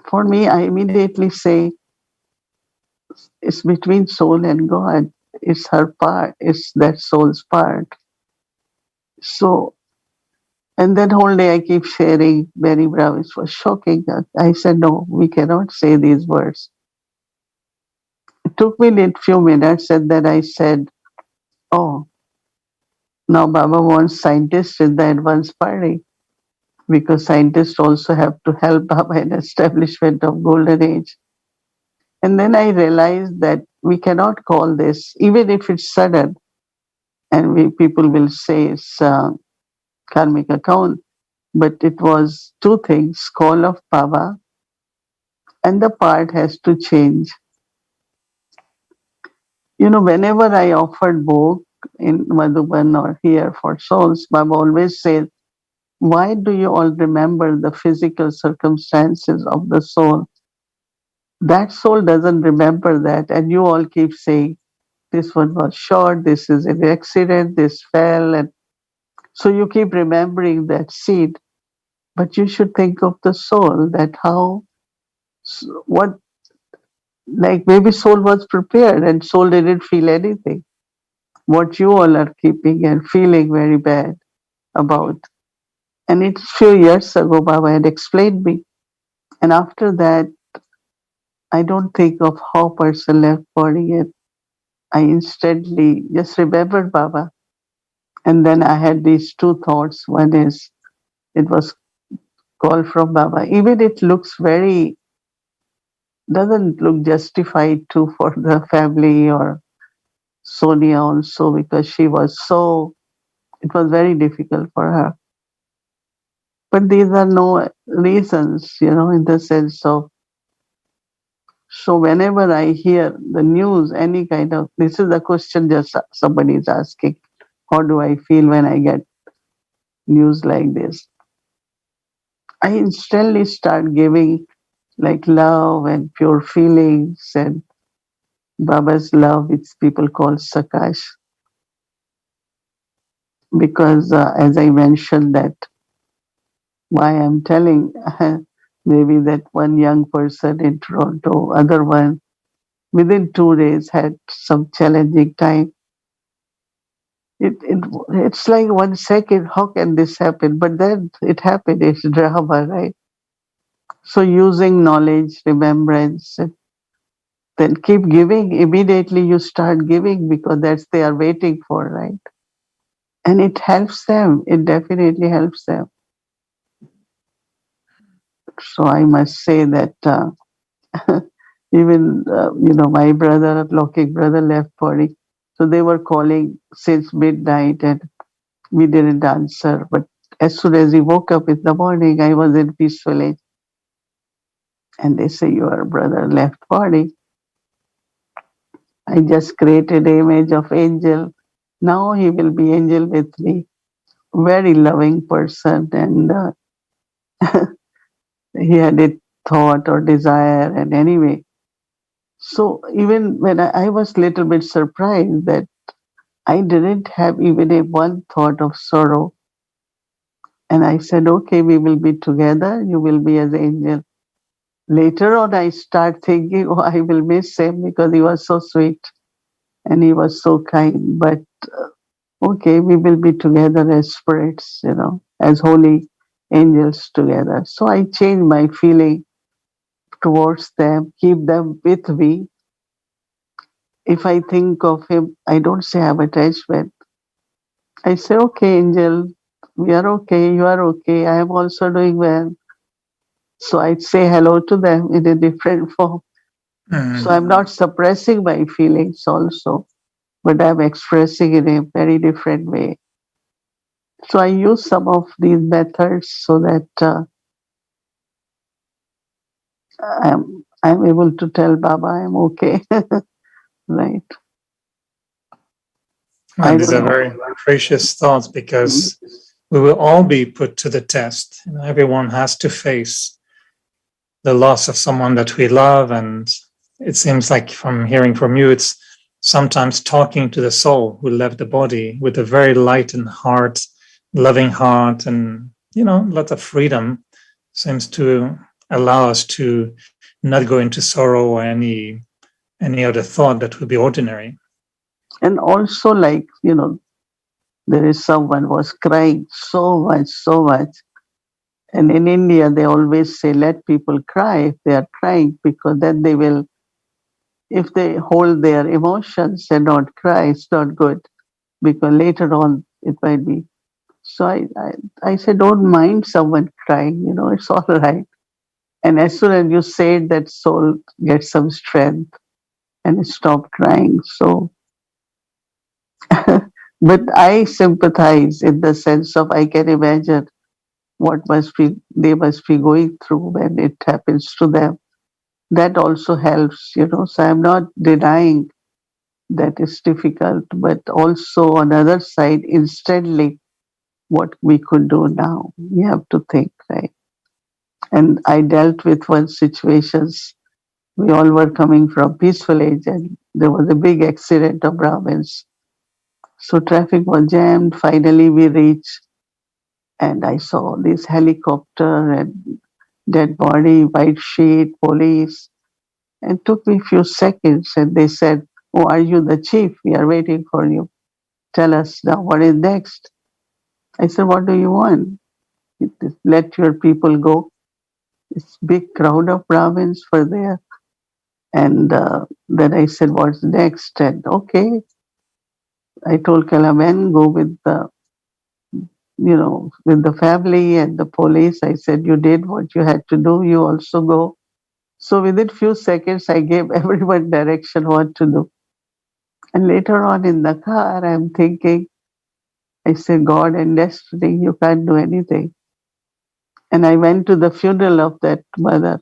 For me, I immediately say it's between soul and God. It's her part. It's that soul's part. So, and then whole day I keep sharing Mary Brown. It was shocking. I said, no, we cannot say these words. It took me a few minutes, and then I said, oh, now Baba wants scientists in the advance party, because scientists also have to help Baba in establishment of golden age. And then I realized that we cannot call this, even if it's sudden, and people will say it's karmic account, but it was two things: call of Baba, and the part has to change. Whenever I offered book in Madhuban or here for souls, Baba always says, why do you all remember the physical circumstances of the soul? That soul doesn't remember that, and you all keep saying, this one was short, this is an accident, this fell, and so you keep remembering that seed. But you should think of the soul, that what, like maybe soul was prepared and soul didn't feel anything. What you all are keeping and feeling very bad about. And it's few years ago, Baba had explained me. And after that, I don't think of how person left body yet. I instantly just remembered Baba. And then I had these two thoughts. One is, it was call from Baba. Even it looks doesn't look justified too for the family or Sonia also, because it was very difficult for her. But these are no reasons, in the sense of, so whenever I hear the news, any kind of, this is the question just somebody is asking, how do I feel when I get news like this? I instantly start giving like love and pure feelings and Baba's love, which people call Sakash. Because as I mentioned that, why I'm telling, maybe that one young person in Toronto, other one within 2 days had some challenging time. It's like 1 second, how can this happen? But then it happened, it's drama, right? So using knowledge, remembrance, then keep giving. Immediately you start giving because that's they are waiting for, right? And it helps them. It definitely helps them. So I must say that even my brother, Lokik brother, left body. So they were calling since midnight, and we didn't answer. But as soon as he woke up in the morning, I was in Peace Village, and they say your brother left body. I just created an image of angel. Now he will be angel with me. Very loving person, and he had a thought or desire, and anyway. So even when I was little bit surprised that I didn't have even a one thought of sorrow, and I said, "Okay, we will be together. You will be as angel." Later on, I start thinking, "Oh, I will miss him because he was so sweet and he was so kind." But okay, we will be together as spirits, as holy angels together. So I change my feeling towards them, keep them with me. If I think of him, I don't say I have attachment. I say, okay, angel, we are okay, you are okay, I am also doing well. So I say hello to them in a different form. So I'm not suppressing my feelings also, but I'm expressing in a very different way. So I use some of these methods so that I'm able to tell Baba I'm okay. Right. I And these don't are know. very precious thoughts because we will all be put to the test. Everyone has to face the loss of someone that we love. And it seems like from hearing from you, it's sometimes talking to the soul who left the body with a very lightened heart, loving heart, and, lots of freedom seems to allow us to not go into sorrow or any other thought that would be ordinary. And also, like, there is someone was crying so much, so much. And in India, they always say, let people cry if they are crying, because then they will, if they hold their emotions and not cry, it's not good, because later on it might be. So I said, don't mind someone crying, it's all right. And as soon as you say it, that soul gets some strength and stop crying. So, but I sympathize in the sense of I can imagine what they must be going through when it happens to them. That also helps, So I'm not denying that it's difficult, but also on the other side, instantly, what we could do now. We have to think, right? And I dealt with one situations. We all were coming from peaceful age, and there was a big accident of Brahmins. So traffic was jammed. Finally, we reached, and I saw this helicopter and dead body, white sheet, police. And took me a few seconds, and they said, "Oh, are you the chief? We are waiting for you. Tell us now what is next." I said, "What do you want? Let your people go." This big crowd of Brahmins were there. And then I said, "What's next?" And okay, I told Kalaman, go with the family and the police. I said, you did what you had to do. You also go. So within few seconds, I gave everyone direction what to do. And later on in the car, I'm thinking, I said, God and destiny, you can't do anything. And I went to the funeral of that mother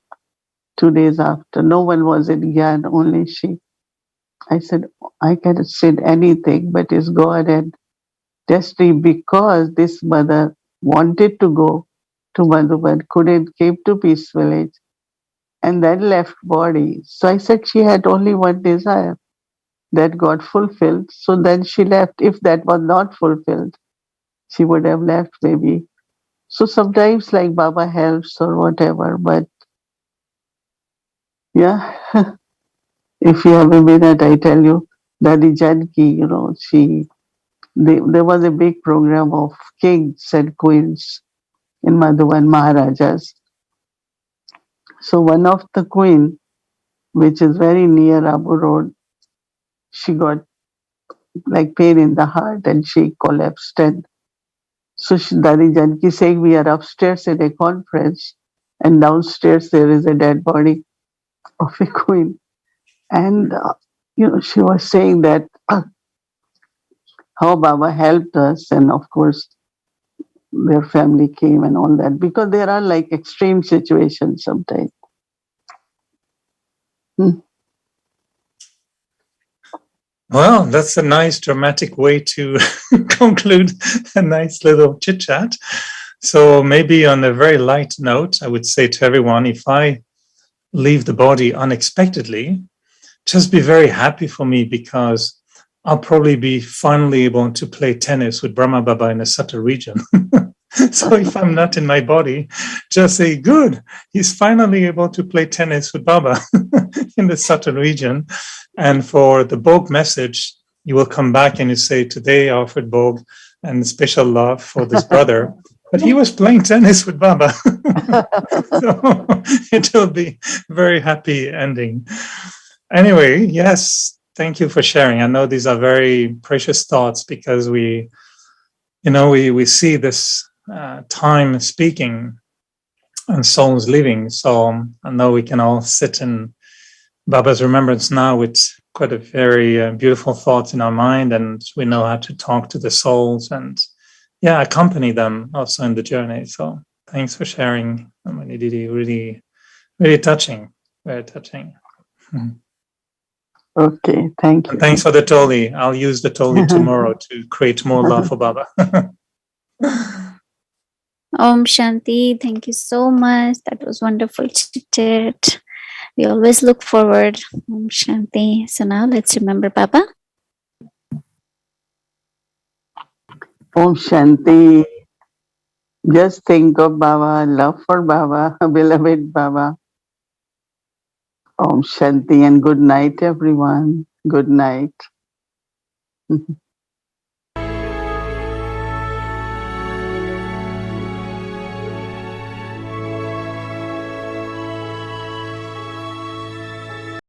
2 days after. No one was in Gyan, only she. I said, I cannot say anything, but it's God and destiny, because this mother wanted to go to Madhuban, couldn't, came to Peace Village, and then left body. So I said she had only one desire that got fulfilled. So then she left. If that was not fulfilled, she would have left maybe. So sometimes like Baba helps or whatever, but yeah, if you have a minute, I tell you, Dadi Janki, there was a big program of kings and queens in Madhuban, Maharajas. So one of the queen which is very near Abu Road, she got like pain in the heart and she collapsed. And so Dadi Janki saying we are upstairs in a conference and downstairs there is a dead body of a queen. And, she was saying that how Baba helped us. And of course, their family came and all that, because there are like extreme situations sometimes. Well, that's a nice dramatic way to conclude a nice little chit chat. So maybe on a very light note, I would say to everyone, if I leave the body unexpectedly, just be very happy for me, because I'll probably be finally able to play tennis with Brahma Baba in a subtle region. So if I'm not in my body, just say, good, he's finally able to play tennis with Baba in the subtle region. And for the Bog message, you will come back and you say, today I offered Bog and special love for this brother, but he was playing tennis with Baba. So it will be a very happy ending. Anyway, yes, thank you for sharing. I know these are very precious thoughts, because we see this time speaking and souls living. So I know we can all sit in Baba's remembrance now with quite a very beautiful thoughts in our mind, and we know how to talk to the souls and accompany them also in the journey. So thanks for sharing, Mohini Didi. Really, really touching, very touching. Okay, thank you. And thanks for the Toli. I'll use the Toli tomorrow to create more love for Baba. Om Shanti. Thank you so much. That was wonderful chit. We always look forward. Om Shanti. So now let's remember Baba. Om Shanti. Just think of Baba, love for Baba, beloved Baba. Om Shanti and good night, everyone. Good night.